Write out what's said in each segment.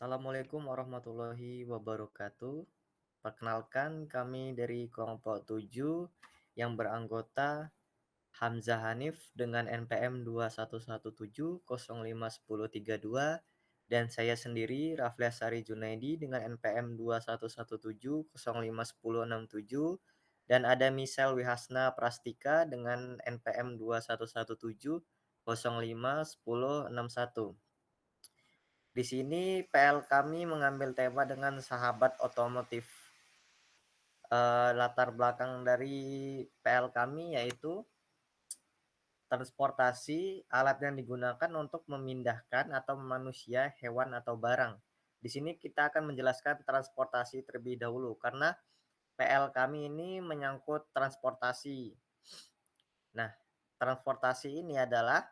Assalamualaikum warahmatullahi wabarakatuh. Perkenalkan kami dari kelompok 7 yang beranggota Hamzah Hanif dengan NPM 2117051032 dan saya sendiri Rafliasari Junaidi dengan NPM 2117051067 dan ada Misel Wihasna Prastika dengan NPM 2117051061. Di sini PL kami mengambil tema dengan sahabat otomotif. Latar belakang dari PL kami yaitu transportasi alat yang digunakan untuk memindahkan atau manusia, hewan atau barang. Di sini kita akan menjelaskan transportasi terlebih dahulu karena PL kami ini menyangkut transportasi. Nah, transportasi ini adalah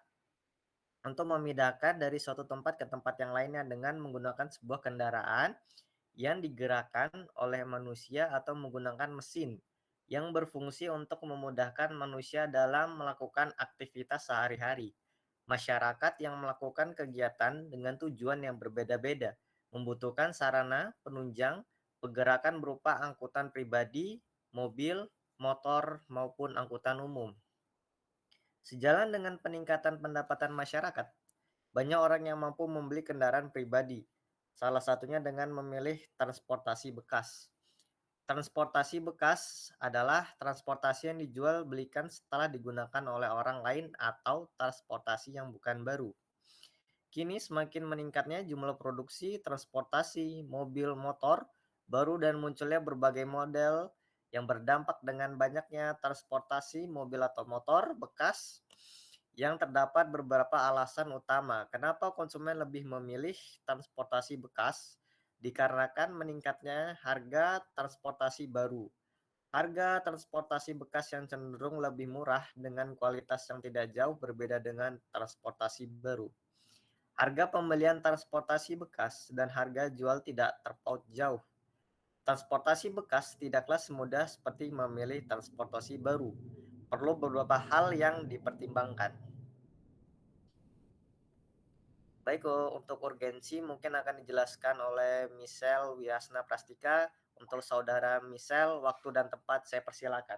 untuk memindahkan dari suatu tempat ke tempat yang lainnya dengan menggunakan sebuah kendaraan yang digerakkan oleh manusia atau menggunakan mesin yang berfungsi untuk memudahkan manusia dalam melakukan aktivitas sehari-hari. Masyarakat yang melakukan kegiatan dengan tujuan yang berbeda-beda membutuhkan sarana penunjang pergerakan berupa angkutan pribadi, mobil, motor, maupun angkutan umum. Sejalan dengan peningkatan pendapatan masyarakat, banyak orang yang mampu membeli kendaraan pribadi, salah satunya dengan memilih transportasi bekas. Transportasi bekas adalah transportasi yang dijual belikan setelah digunakan oleh orang lain atau transportasi yang bukan baru. Kini semakin meningkatnya jumlah produksi transportasi mobil motor baru dan munculnya berbagai model yang berdampak dengan banyaknya transportasi mobil atau motor bekas yang terdapat beberapa alasan utama kenapa konsumen lebih memilih transportasi bekas dikarenakan meningkatnya harga transportasi baru. Harga transportasi bekas yang cenderung lebih murah dengan kualitas yang tidak jauh berbeda dengan transportasi baru. Harga pembelian transportasi bekas dan harga jual tidak terpaut jauh. Transportasi bekas tidaklah semudah seperti memilih transportasi baru. Perlu beberapa hal yang dipertimbangkan. Baik, untuk urgensi mungkin akan dijelaskan oleh Misel Wiasna Prastika. Untuk saudara Misel, waktu dan tempat saya persilakan.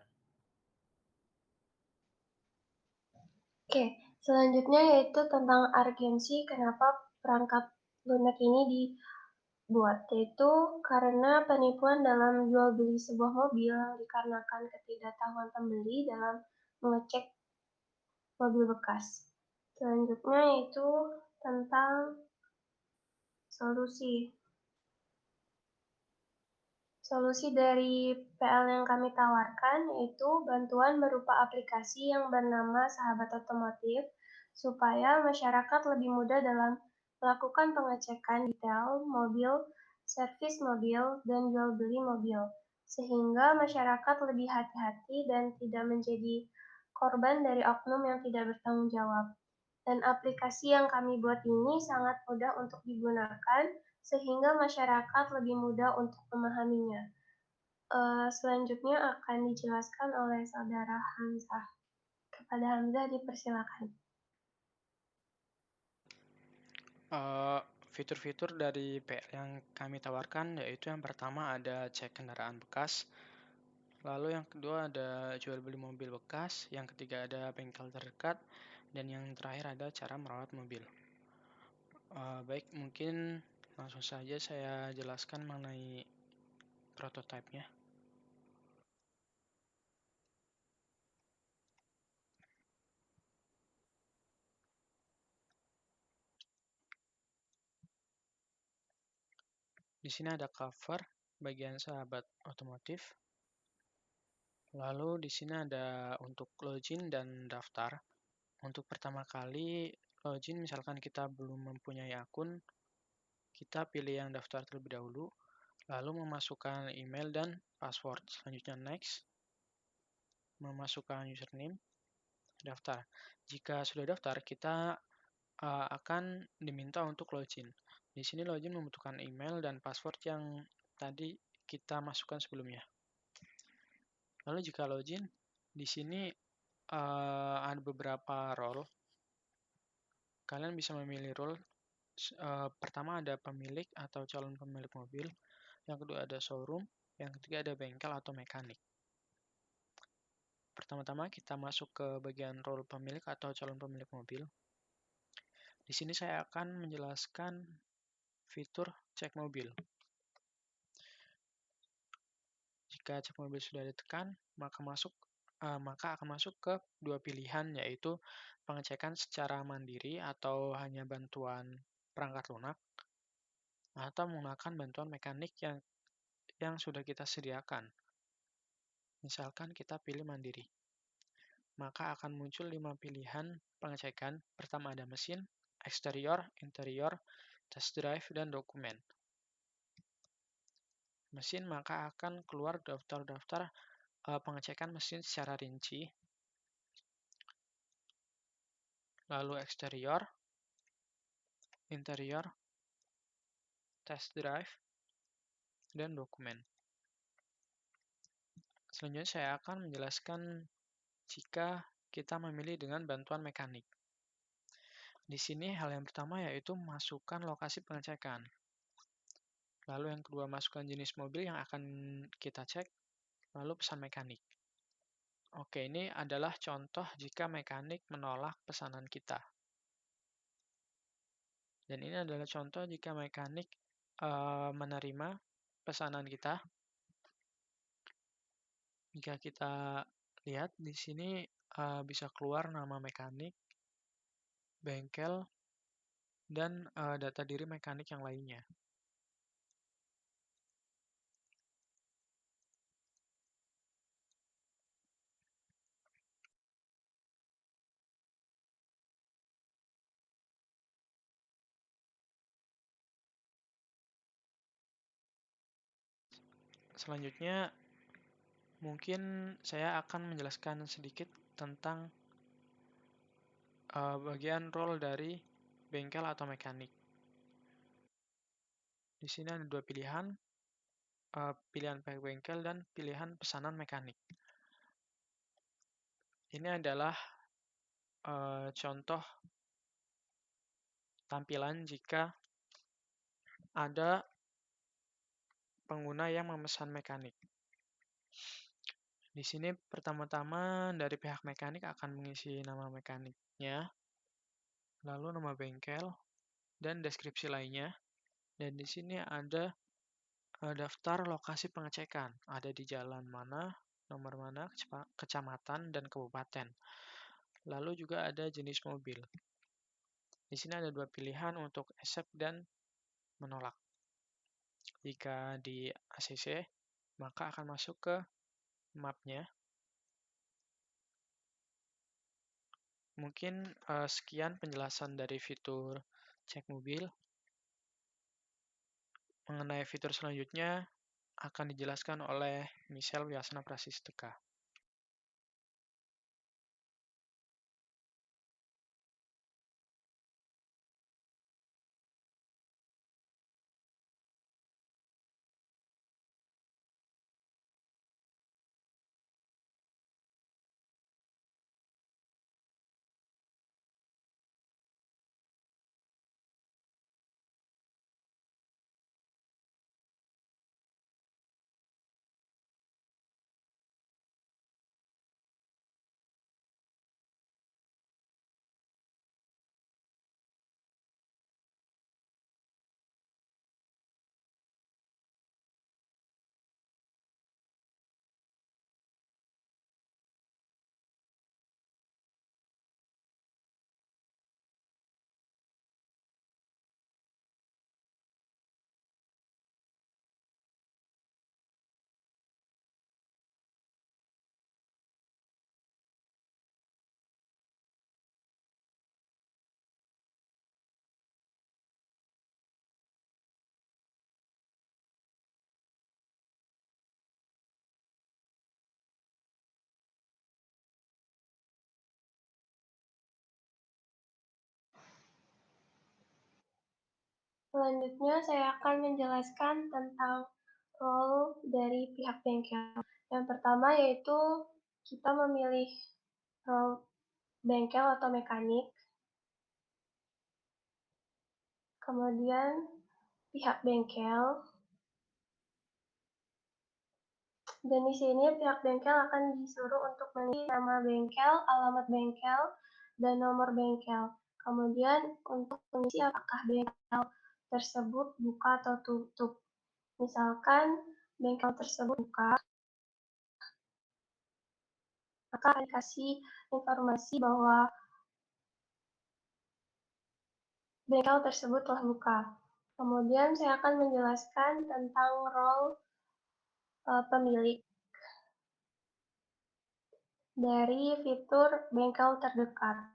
Oke, selanjutnya yaitu tentang urgensi kenapa perangkap lunak ini dibuat, yaitu karena penipuan dalam jual beli sebuah mobil dikarenakan ketidaktahuan pembeli dalam mengecek mobil bekas. Selanjutnya yaitu tentang solusi. Solusi dari PL yang kami tawarkan yaitu bantuan berupa aplikasi yang bernama Sahabat Otomotif supaya masyarakat lebih mudah dalam melakukan pengecekan detail mobil, servis mobil, dan jual beli mobil, sehingga masyarakat lebih hati-hati dan tidak menjadi korban dari oknum yang tidak bertanggung jawab. Dan aplikasi yang kami buat ini sangat mudah untuk digunakan, sehingga masyarakat lebih mudah untuk memahaminya. Selanjutnya akan dijelaskan oleh saudara Hamzah. Kepada Hamzah dipersilakan. Eh, Fitur-fitur dari PL yang kami tawarkan yaitu yang pertama ada cek kendaraan bekas, lalu yang kedua ada jual beli mobil bekas, yang ketiga ada bengkel terdekat, dan yang terakhir ada cara merawat mobil. Baik, mungkin langsung saja saya jelaskan mengenai prototipenya. Di sini ada cover bagian sahabat otomotif. Lalu di sini ada untuk login dan daftar. Untuk pertama kali login, misalkan kita belum mempunyai akun, kita pilih yang daftar terlebih dahulu, lalu memasukkan email dan password. Selanjutnya next, memasukkan username, daftar. Jika sudah daftar, kita akan diminta untuk login. Di sini login membutuhkan email dan password yang tadi kita masukkan sebelumnya. Lalu jika login, di sini ada beberapa role. Kalian bisa memilih role Pertama ada pemilik atau calon pemilik mobil, yang kedua ada showroom, yang ketiga ada bengkel atau mekanik. Pertama-tama kita masuk ke bagian role pemilik atau calon pemilik mobil. Di sini saya akan menjelaskan fitur cek mobil. Jika cek mobil sudah ditekan, maka akan masuk ke dua pilihan, yaitu pengecekan secara mandiri atau hanya bantuan perangkat lunak, atau menggunakan bantuan mekanik yang sudah kita sediakan. Misalkan kita pilih mandiri, maka akan muncul 5 pilihan pengecekan. Pertama ada mesin, eksterior, interior, test drive, dan dokumen. Mesin, maka akan keluar daftar-daftar pengecekan mesin secara rinci. Lalu eksterior, interior, test drive, dan dokumen. Selanjutnya saya akan menjelaskan jika kita memilih dengan bantuan mekanik. Di sini hal yang pertama yaitu masukkan lokasi pengecekan. Lalu yang kedua masukkan jenis mobil yang akan kita cek, lalu pesan mekanik. Oke, ini adalah contoh jika mekanik menolak pesanan kita. Dan ini adalah contoh jika mekanik menerima pesanan kita. Jika kita lihat di sini bisa keluar nama mekanik, bengkel, dan data diri mekanik yang lainnya. Selanjutnya, mungkin saya akan menjelaskan sedikit tentang bagian role dari bengkel atau mekanik. Di sini ada dua pilihan, pilihan pihak bengkel dan pilihan pesanan mekanik. Ini adalah contoh tampilan jika ada pengguna yang memesan mekanik. Di sini pertama-tama dari pihak mekanik akan mengisi nama mekaniknya, lalu nama bengkel, dan deskripsi lainnya. Dan di sini ada daftar lokasi pengecekan, ada di jalan mana, nomor mana, kecamatan, dan kabupaten. Lalu juga ada jenis mobil. Di sini ada dua pilihan untuk accept dan menolak. Jika di ACC, maka akan masuk ke mapnya. Mungkin sekian penjelasan dari fitur cek mobil. Mengenai fitur selanjutnya akan dijelaskan oleh Michelle Wiasna Prasisteka. Selanjutnya saya akan menjelaskan tentang role dari pihak bengkel. Yang pertama yaitu kita memilih role bengkel atau mekanik. Kemudian pihak bengkel, dan di sini pihak bengkel akan disuruh untuk mengisi nama bengkel, alamat bengkel, dan nomor bengkel. Kemudian untuk mengisi apakah bengkel tersebut buka atau tutup. Misalkan bengkel tersebut buka, maka akan dikasih informasi bahwa bengkel tersebut telah buka. Kemudian saya akan menjelaskan tentang role pemilik dari fitur bengkel terdekat.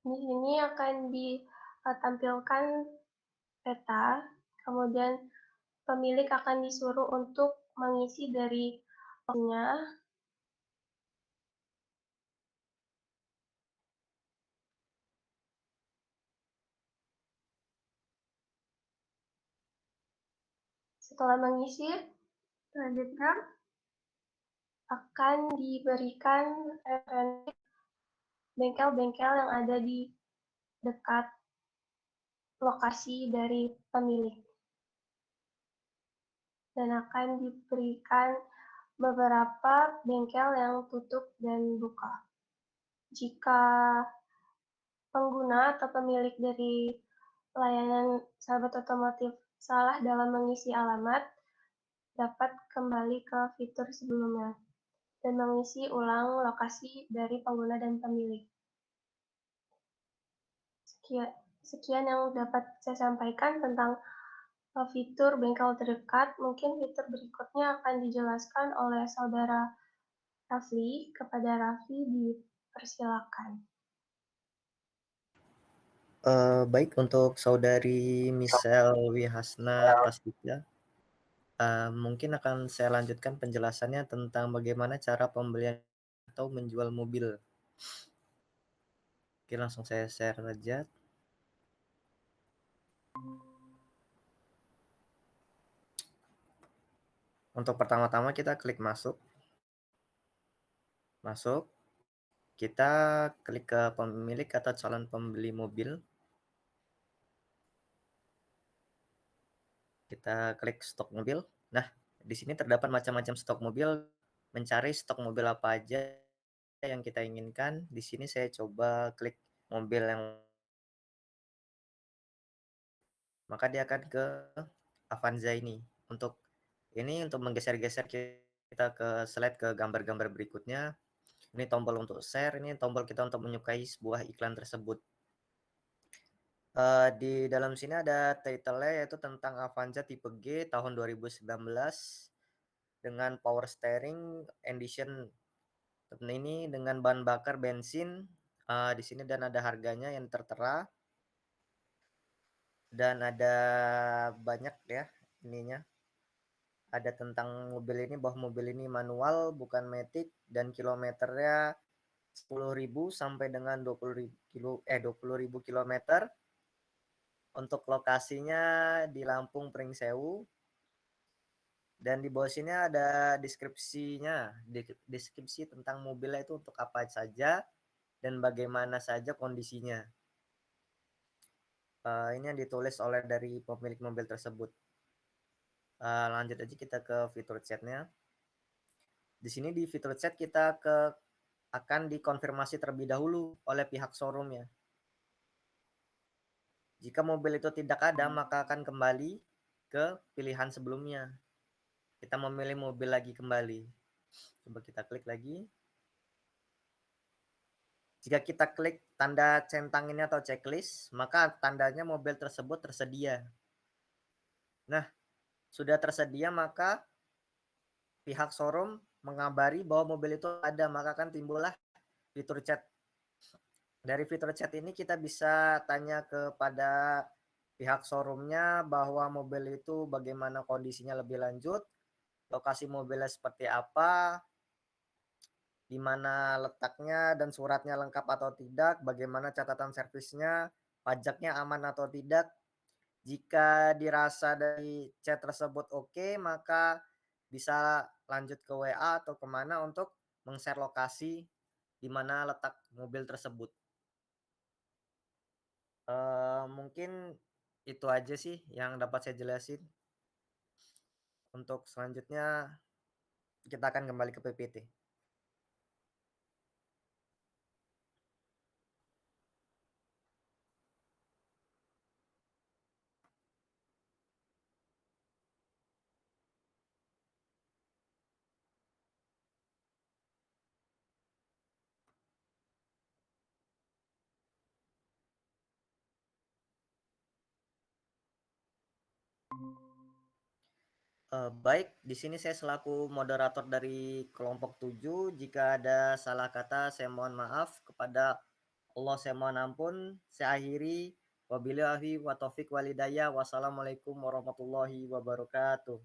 Di sini akan ditampilkan peta, kemudian pemilik akan disuruh untuk mengisi dari formnya. Setelah mengisi, selanjutnya akan diberikan referensi bengkel-bengkel yang ada di dekat lokasi dari pemilik. Dan akan diberikan beberapa bengkel yang tutup dan buka. Jika pengguna atau pemilik dari layanan sahabat otomotif salah dalam mengisi alamat, dapat kembali ke fitur sebelumnya dan mengisi ulang lokasi dari pengguna dan pemilik. Sekian yang dapat saya sampaikan tentang fitur bengkel terdekat. Mungkin fitur berikutnya akan dijelaskan oleh saudara Rafli. Kepada Rafli dipersilakan. Baik untuk saudari Michelle Wihasna Prasetya, mungkin akan saya lanjutkan penjelasannya tentang bagaimana cara pembelian atau menjual mobil. Oke, langsung saya share saja. Untuk pertama-tama kita klik masuk. Kita klik ke pemilik atau calon pembeli mobil. Kita klik stok mobil. Nah, di sini terdapat macam-macam stok mobil. Mencari stok mobil apa aja yang kita inginkan. Di sini saya coba klik mobil yang, maka dia akan ke Avanza ini. Untuk menggeser-geser kita ke slide ke gambar-gambar berikutnya. Ini tombol untuk share, ini tombol kita untuk menyukai sebuah iklan tersebut. Di dalam sini ada title-nya yaitu tentang Avanza tipe G tahun 2019 dengan power steering edition. Ini dengan bahan bakar bensin di sini, dan ada harganya yang tertera, dan ada banyak ya ininya. Ada tentang mobil ini, bahwa mobil ini manual bukan matic, dan kilometernya 10.000 sampai dengan 20.000 kilometer. Untuk lokasinya di Lampung Pringsewu. Dan di bawah sini ada deskripsinya, deskripsi tentang mobilnya itu untuk apa saja dan bagaimana saja kondisinya. Ini yang ditulis oleh dari pemilik mobil tersebut. Lanjut aja kita ke fitur chatnya. Di sini di fitur chat kita akan dikonfirmasi terlebih dahulu oleh pihak showroomnya. Jika mobil itu tidak ada, maka akan kembali ke pilihan sebelumnya. Kita memilih mobil lagi kembali. Coba kita klik lagi. Jika kita klik tanda centang ini atau checklist, maka tandanya mobil tersebut tersedia. Nah, sudah tersedia, maka pihak showroom mengabari bahwa mobil itu ada, maka akan timbullah fitur chat. Dari fitur chat ini kita bisa tanya kepada pihak showroomnya bahwa mobil itu bagaimana kondisinya lebih lanjut, lokasi mobilnya seperti apa, di mana letaknya dan suratnya lengkap atau tidak, bagaimana catatan servisnya, pajaknya aman atau tidak. Jika dirasa dari chat tersebut oke, maka bisa lanjut ke WA atau kemana untuk meng-share lokasi di mana letak mobil tersebut. Mungkin itu aja sih yang dapat saya jelasin. Untuk selanjutnya kita akan kembali ke PPT. Baik, di sini saya selaku moderator dari kelompok 7. Jika ada salah kata saya mohon maaf, kepada Allah saya mohon ampun. Saya akhiri, wabillahi wa taufiq walhidayah. Wassalamualaikum warahmatullahi wabarakatuh.